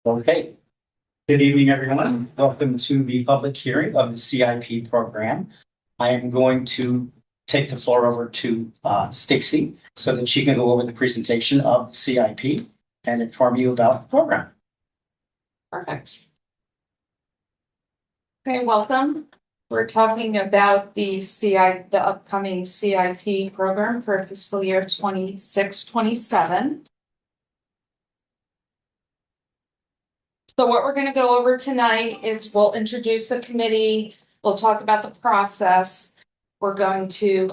Okay. Good evening, everyone. Welcome to the public hearing of the CIP program. I am going to take the floor over to Stacy so that she can go over the presentation of the CIP and inform you about the program. Perfect. Okay, welcome. We're talking about the upcoming CIP program for fiscal year 26-27. So what we're going to go over tonight is we'll introduce the committee. We'll talk about the process. We're going to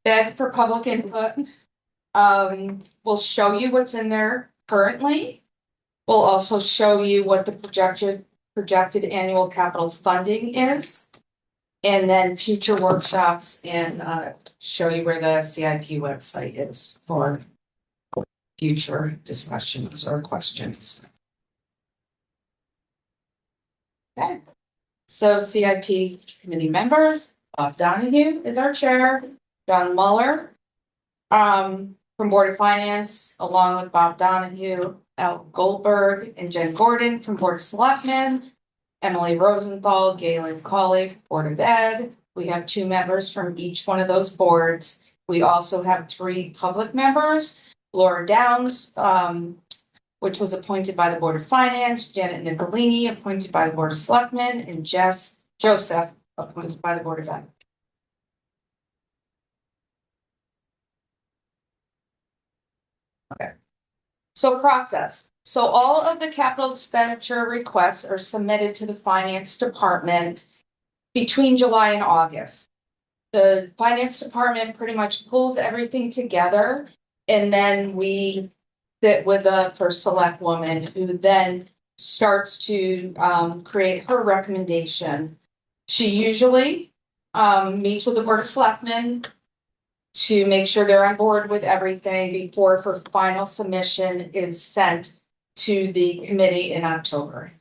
beg for public input. We'll show you what's in there currently. We'll also show you what the projected annual capital funding is, and then future workshops, and show you where the CIP website is for future discussions or questions. Okay, so CIP committee members, Bob Donahue is our chair, John Muller from Board of Finance, along with Bob Donahue, Al Goldberg, and Jen Gordon from Board of Selectmen, Emily Rosenthal, Galen Colley, Board of Ed. We have 2 members from each one of those boards. We also have 3 public members, Laura Downs, which was appointed by the Board of Finance, Janet Nicolini, appointed by the Board of Selectmen, and Joseph, appointed by the Board of Ed. Okay. So process. So all of the capital expenditure requests are submitted to the finance department between July and August. The finance department pretty much pulls everything together, and then we sit with the first select woman who then starts to create her recommendation. She usually meets with the Board of Selectmen to make sure they're on board with everything before her final submission is sent to the committee in October.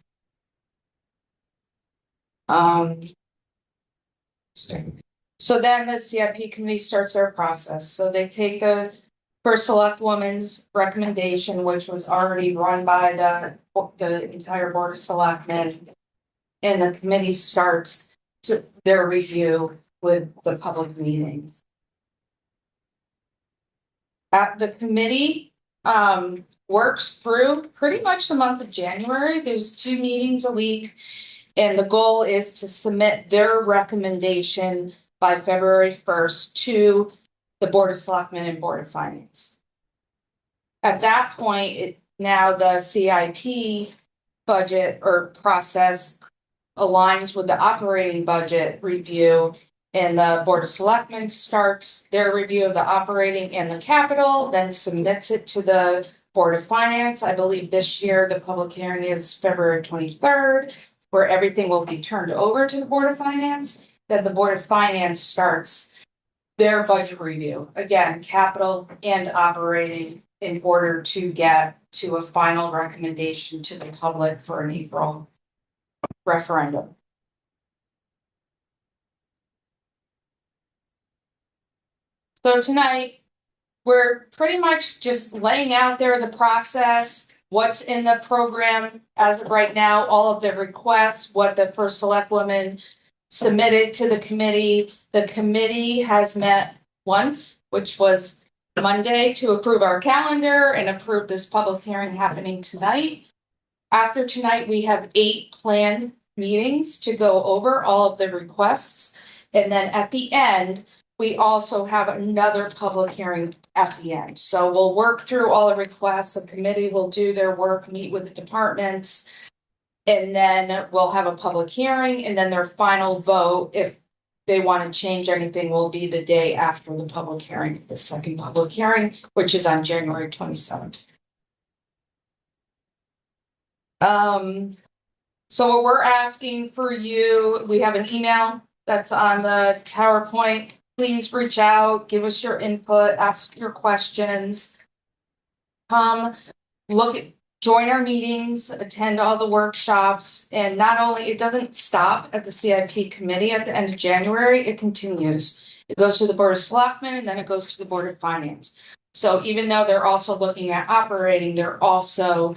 So then the CIP committee starts their process. So they take the first select woman's recommendation, which was already run by the entire Board of Selectmen, and the committee starts their review with the public meetings. The committee works through pretty much the month of January. There's 2 meetings a week, and the goal is to submit their recommendation by February 1st to the Board of Selectmen and Board of Finance. At that point, now the CIP budget or process aligns with the operating budget review, and the Board of Selectmen starts their review of the operating and the capital, then submits it to the Board of Finance. I believe this year the public hearing is February 23rd, where everything will be turned over to the Board of Finance. Then the Board of Finance starts their budget review, again, capital and operating, in order to get to a final recommendation to the public for an April referendum. So tonight, we're pretty much just laying out there the process, what's in the program as of right now, all of the requests, what the first select woman submitted to the committee. The committee has met once, which was Monday, to approve our calendar and approve this public hearing happening tonight. After tonight, we have 8 planned meetings to go over all of the requests. And then at the end, we also have another public hearing at the end. So we'll work through all the requests. The committee will do their work, meet with the departments, and then we'll have a public hearing, and then their final vote, if they want to change anything, will be the day after the public hearing, the second public hearing, which is on January 27th. So what we're asking for you, we have an email that's on the PowerPoint. Please reach out, give us your input, ask your questions. Join our meetings, attend all the workshops, and not only, it doesn't stop at the CIP committee at the end of January, it continues. It goes to the Board of Selectmen, and then it goes to the Board of Finance. So even though they're also looking at operating, they're also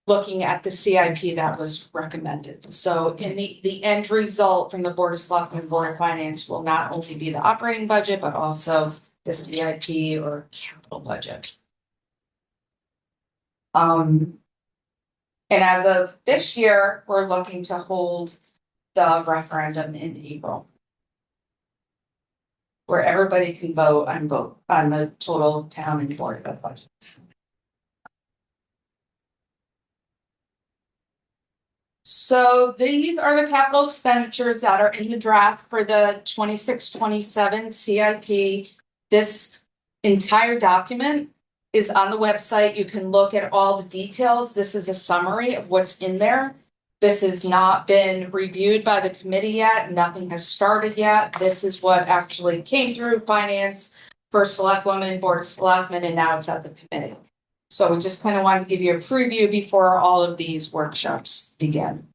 looking at the CIP that was recommended. So in the end result from the Board of Selectmen and Board of Finance will not only be the operating budget, but also the CIP or capital budget. And as of this year, we're looking to hold the referendum in April, where everybody can vote on the total town and board of budgets. So these are the capital expenditures that are in the draft for the 26-27 CIP. This entire document is on the website. You can look at all the details. This is a summary of what's in there. This has not been reviewed by the committee yet. Nothing has started yet. This is what actually came through finance, first select women, board of selectmen, and now it's at the committee. So we just kind of wanted to give you a preview before all of these workshops begin.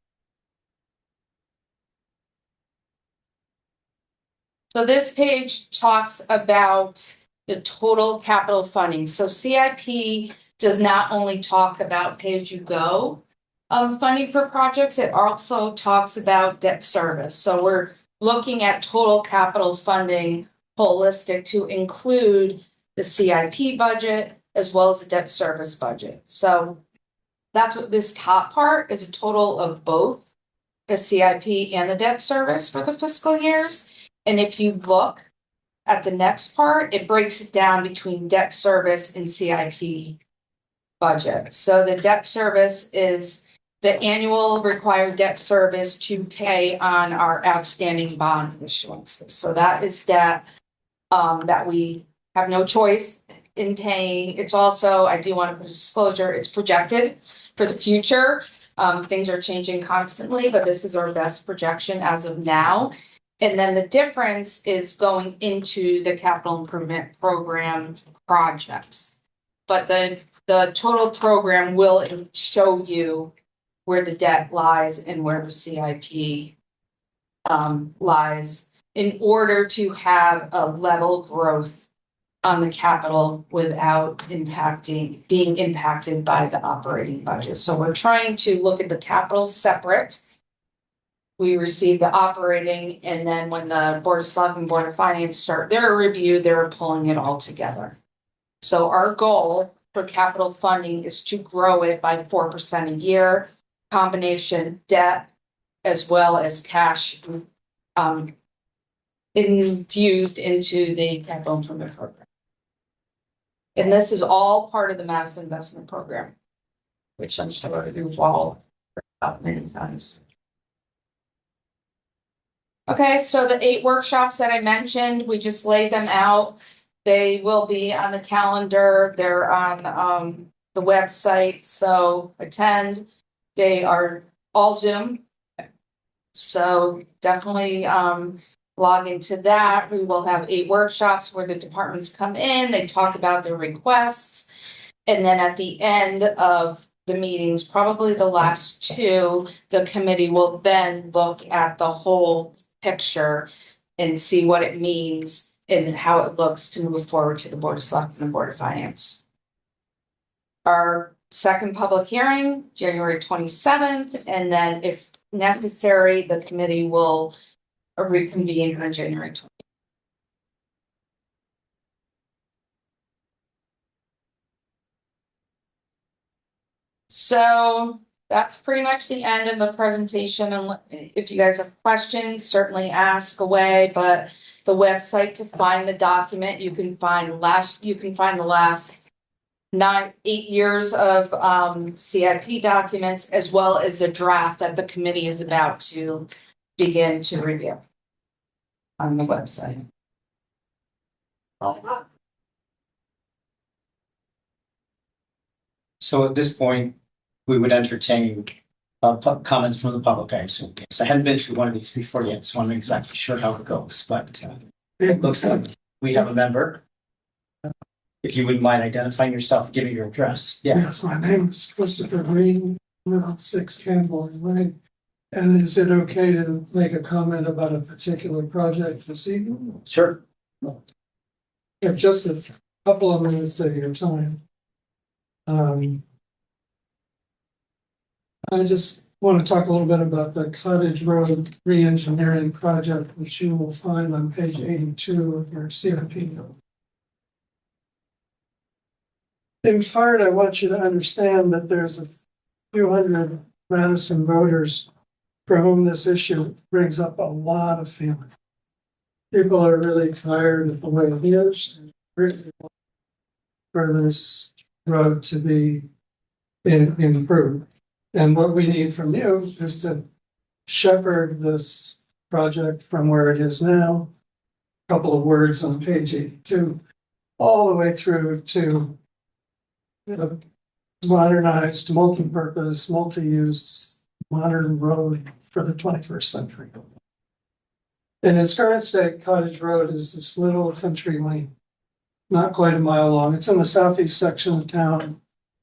So this page talks about the total capital funding. So CIP does not only talk about pay-as-you-go funding for projects, it also talks about debt service. So we're looking at total capital funding holistic to include the CIP budget as well as the debt service budget. So that's what this top part is, a total of both the CIP and the debt service for the fiscal years. And if you look at the next part, it breaks it down between debt service and CIP budget. So the debt service is the annual required debt service to pay on our outstanding bond issuances. So that is debt that we have no choice in paying. It's also, I do want to put a disclosure, it's projected for the future. Things are changing constantly, but this is our best projection as of now. And then the difference is going into the capital improvement program projects. But the total program will show you where the debt lies and where the CIP lies in order to have a level growth on the capital without being impacted by the operating budget. So we're trying to look at the capital separate. We receive the operating, and then when the Board of Selectmen, Board of Finance start their review, they're pulling it all together. So our goal for capital funding is to grow it by 4% a year, combination debt as well as cash infused into the capital improvement program. And this is all part of the Madison investment program, which I'm sure you've all heard about many times. Okay, so the 8 workshops that I mentioned, we just laid them out. They will be on the calendar. They're on the website, so attend. They are all Zoom. So definitely log into that. We will have 8 workshops where the departments come in, they talk about their requests. And then at the end of the meetings, probably the last 2, the committee will then look at the whole picture and see what it means and how it looks to move forward to the Board of Selectmen and Board of Finance. Our second public hearing, January 27th, and then if necessary, the committee will reconvene on January 20th. So that's pretty much the end of the presentation. And if you guys have questions, certainly ask away. But the website to find the document, you can find the last 8 years of CIP documents, as well as a draft that the committee is about to begin to review on the website. So at this point, we would entertain comments from the public, I assume. Yes, I hadn't been through one of these before yet, so I'm not exactly sure how it goes, but it looks like we have a member. If you wouldn't mind identifying yourself, giving your address. Yeah. Yes, my name is Christopher Green, live on 6 Campbell Lane. And is it okay to make a comment about a particular project this evening? Sure. Have just a couple of minutes of your time. I just want to talk a little bit about the Cottage Road re-engineering project, which you will find on page 82 of your CIP. In part, I want you to understand that there's a few hundred Madison voters for whom this issue brings up a lot of feeling. People are really tired of the way it is, and really want for this road to be improved. And what we need from you is to shepherd this project from where it is now, a couple of words on page 82, all the way through to the modernized, multi-purpose, multi-use, modern road for the 21st century. In its current state, Cottage Road is this little country lane, not quite a mile long. It's in the southeast section of town.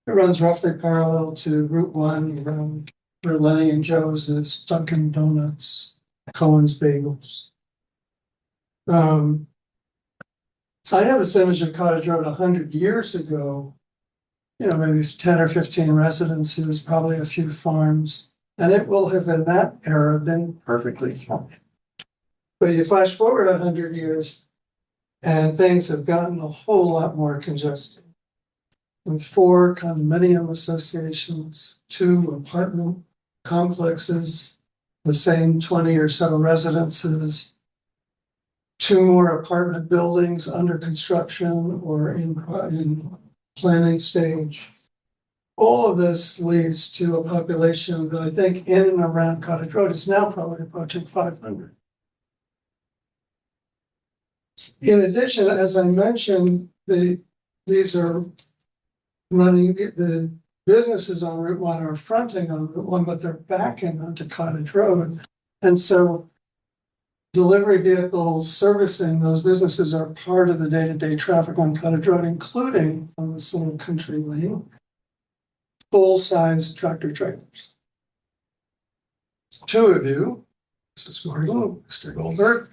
It runs roughly parallel to Route 1, around where Lenny and Joe's is, Dunkin' Donuts, Cohen's Bagels. I have this image of Cottage Road 100 years ago, maybe 10 or 15 residences, probably a few farms, and it will have in that era been perfectly fine. But you flash forward 100 years and things have gotten a whole lot more congested. With 4 condominium associations, 2 apartment complexes, the same 20 or so residences, 2 more apartment buildings under construction or in planning stage. All of this leads to a population that I think in and around Cottage Road is now probably approaching 500. In addition, as I mentioned, these are running, the businesses on Route 1 are fronting on Route 1, but they're backing onto Cottage Road. And so delivery vehicles servicing those businesses are part of the day-to-day traffic on Cottage Road, including on this little country lane, full-size tractor trailers. 2 of you, Mrs. Gordon, Mr. Goldberg,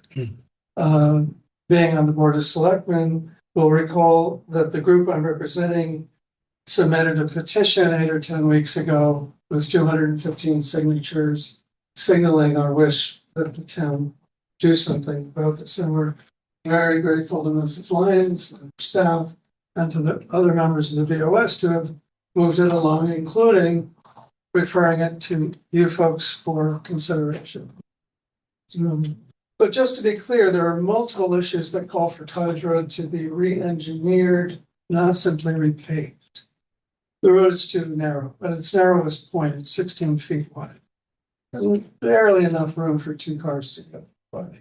being on the Board of Selectmen, will recall that the group I'm representing submitted a petition 8 or 10 weeks ago with 215 signatures signaling our wish that the town do something about this. And we're very grateful to Mrs. Lyons, and her staff, and to the other members of the BOS to have moved it along, including referring it to you folks for consideration. But just to be clear, there are multiple issues that call for Cottage Road to be re-engineered, not simply repaved. The road is too narrow. At its narrowest point, it's 16 feet wide. And barely enough room for 2 cars to go by.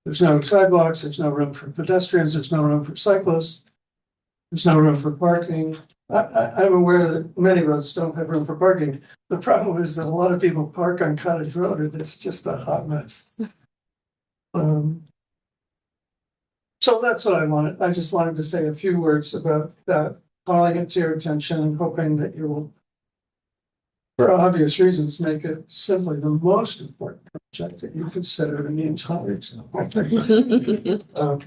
There's no sidewalks, there's no room for pedestrians, there's no room for cyclists, there's no room for parking. I'm aware that many roads don't have room for parking. The problem is that a lot of people park on Cottage Road and it's just a hot mess. So that's what I wanted. I just wanted to say a few words about that, calling it to your attention and hoping that you will, for obvious reasons, make it simply the most important project that you consider in the entire town.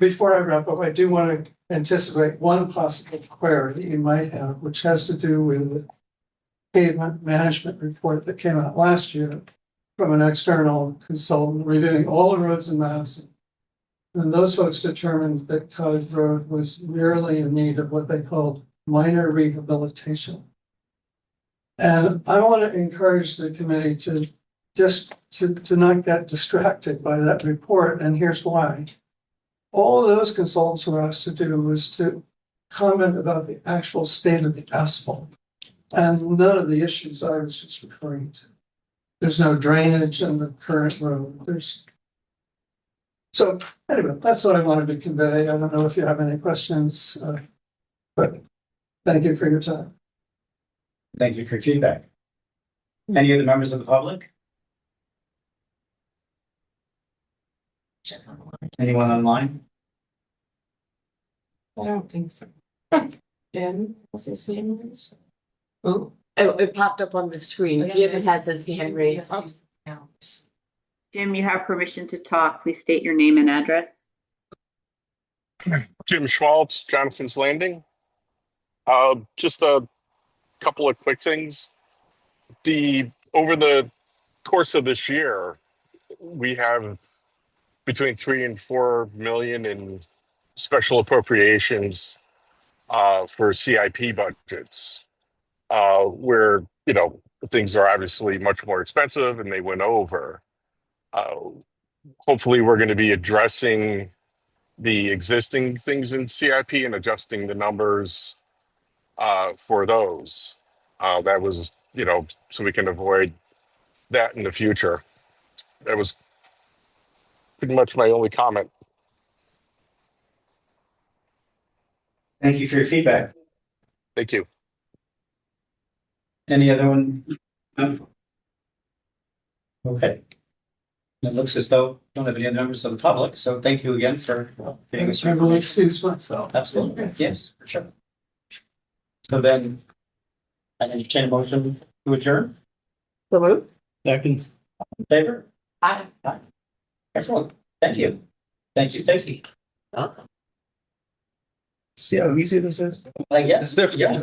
Before I wrap up, I do want to anticipate one possible query that you might have, which has to do with the pavement management report that came out last year from an external consultant reviewing all the roads in Madison. And those folks determined that Cottage Road was merely in need of what they called minor rehabilitation. And I want to encourage the committee to just to not get distracted by that report. And here's why. All those consultants were asked to do was to comment about the actual state of the asphalt and none of the issues I was just referring to. There's no drainage in the current road. So anyway, that's what I wanted to convey. I don't know if you have any questions, but thank you for your time. Thank you for your feedback. Any other members of the public? Anyone online? I don't think so. Jim, was it same raise? Oh, it popped up on the screen. Jim has his hand raised. Jim, you have permission to talk. Please state your name and address. Jim Schmaltz, Jonathan's Landing. Just a couple of quick things. The over the course of this year, we have between 3 and 4 million in special appropriations for CIP budgets, where, things are obviously much more expensive and they went over. Hopefully, we're going to be addressing the existing things in CIP and adjusting the numbers for those. That was, so we can avoid that in the future. That was pretty much my only comment. Thank you for your feedback. Thank you. Any other one? No? Okay. It looks as though we don't have any other members of the public, so thank you again for giving us your I will information. excuse myself. Absolutely, yes, for sure. So then, I entertain a motion to adjourn. So moved. Second. In favor? Aye. Excellent, thank you. Thank you, Stacy. See how easy this is? I guess, yeah.